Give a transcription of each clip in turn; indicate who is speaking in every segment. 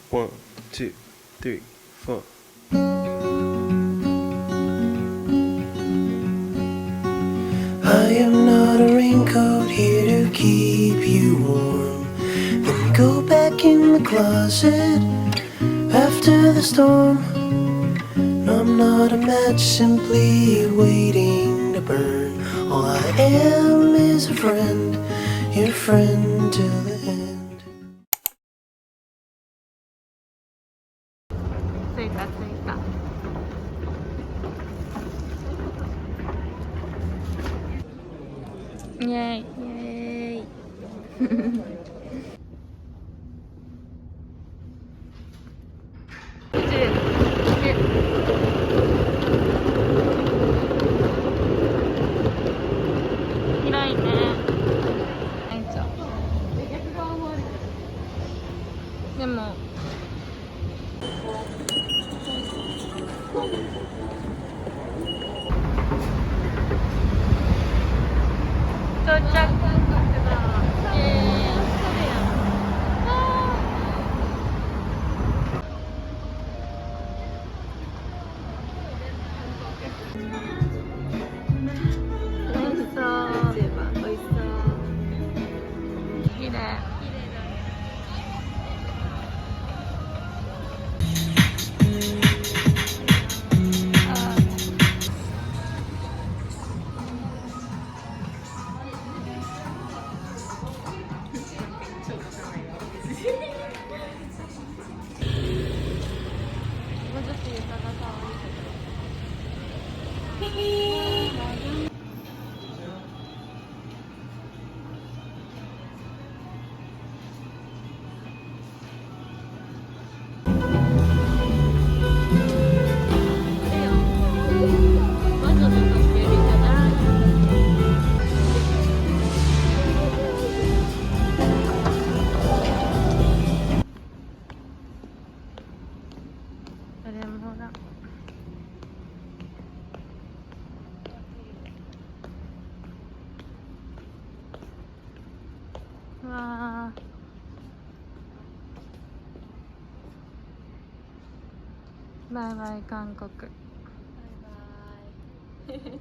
Speaker 1: One, two, three, four. I am not a raincoat here to keep you warm. Then go back in the closet after the storm. No, I'm not a match simply waiting to burn. All I am is a friend, your friend till the end.
Speaker 2: 着いた着いた。イエーイイエーイ広いね。よいしょ。でも到着。わー、バイバイ韓国。バイバイ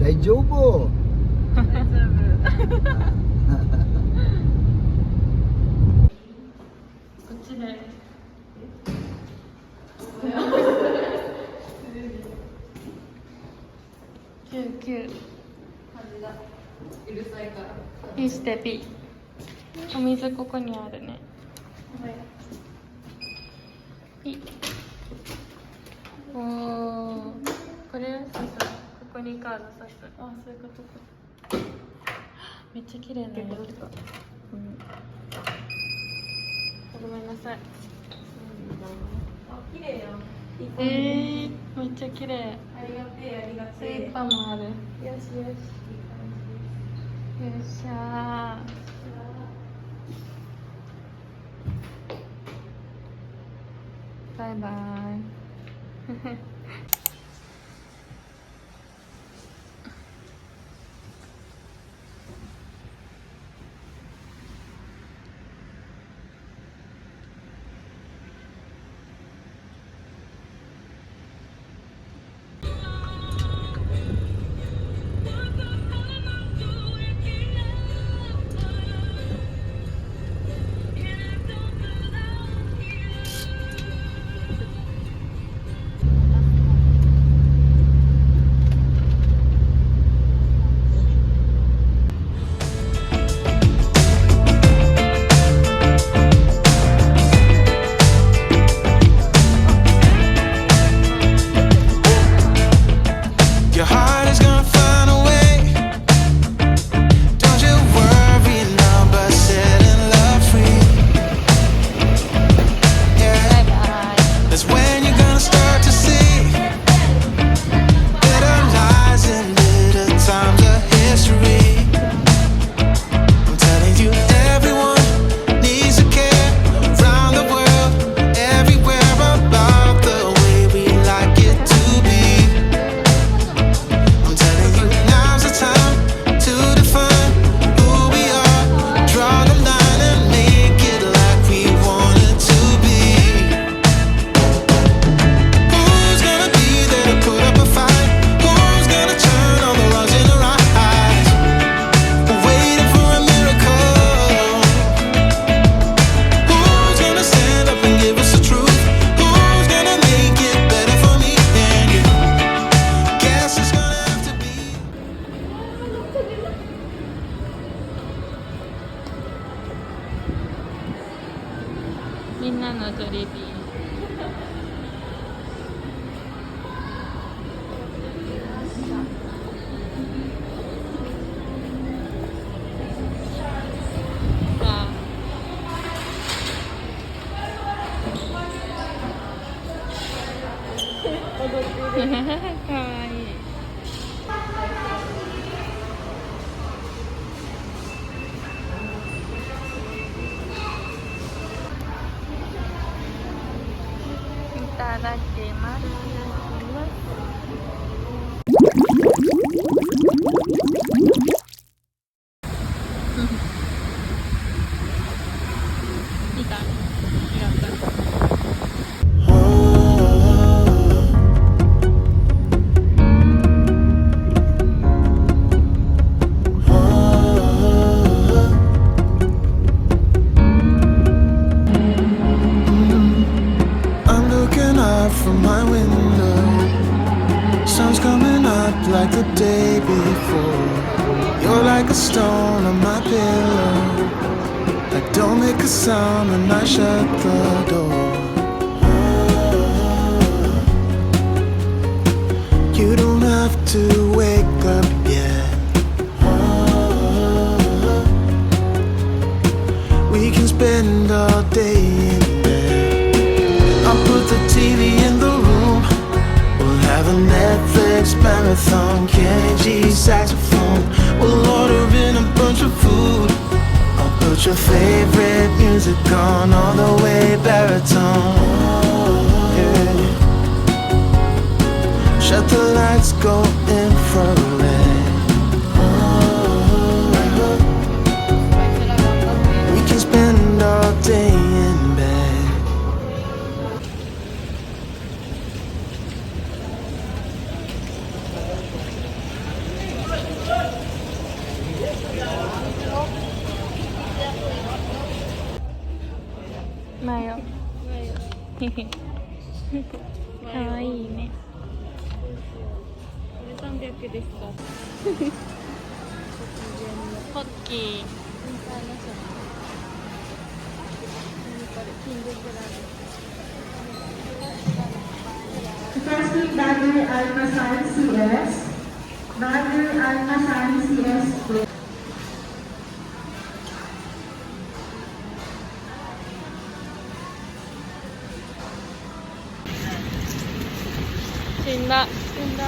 Speaker 3: 大丈夫。
Speaker 2: 大丈夫。こっちで。99。風がうるさいから。ピーしてピー。お水ここにあるね。ピー。おお。これそうそう。ここにカード刺す。あ、そういうことか。めっちゃ綺麗な色とか。うん。ごめんなさい。あ、綺麗よ。めっちゃ綺麗。ありがてえ、ありがてえ。スイカもある。よしよし。いい感じ。よっしゃー。バイバイ。踊ってる。かわいい。いただきます。いいか。
Speaker 1: I'm looking out from my window. Sun's coming up like the day before. You're like a stone on my pillow. I don't make a sound when I shut the door. You don't have to wake up yet. We can spend all day in bed. I'll put the TV in the room. We'll have a Netflix marathon. Kenny G saxophone. We'll order in a bunch of food. I'll put your favorite music on all the way baritone. Yeah. Shut the lights, go infrared. We can spend all day in bed.
Speaker 2: Mayo. かわいいね。これ300ですか。ポッキー。インターナショナル。これキングブラ
Speaker 4: Plastic Bagger Almasan CS. Bagger Almasan CS.
Speaker 2: 死んだ。死んだ。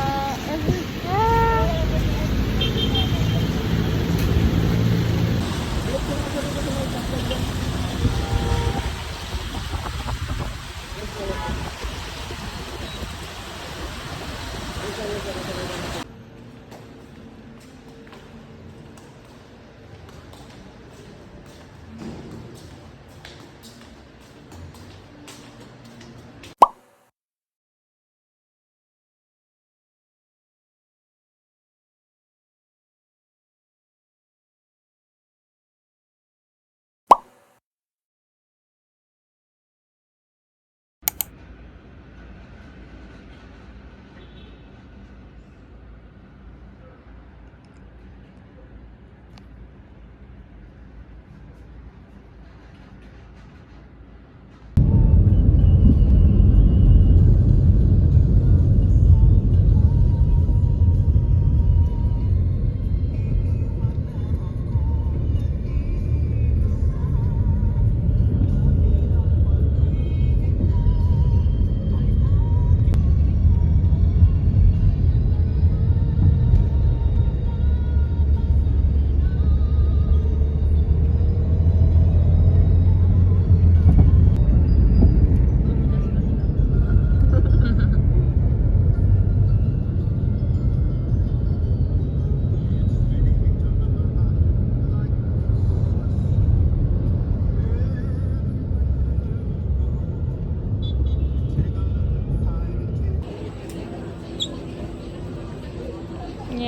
Speaker 2: イエ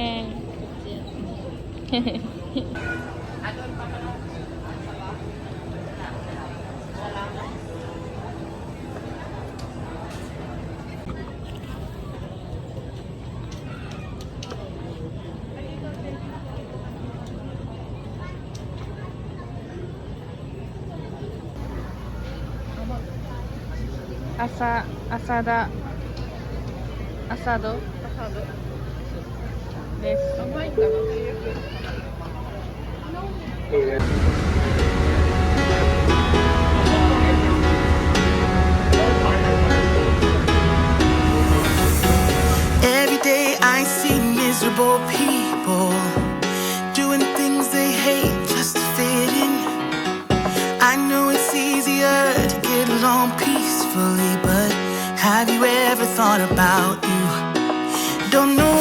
Speaker 2: ーイ。朝だ。朝どです。甘いかな。
Speaker 1: Have you ever thought about you? Don't know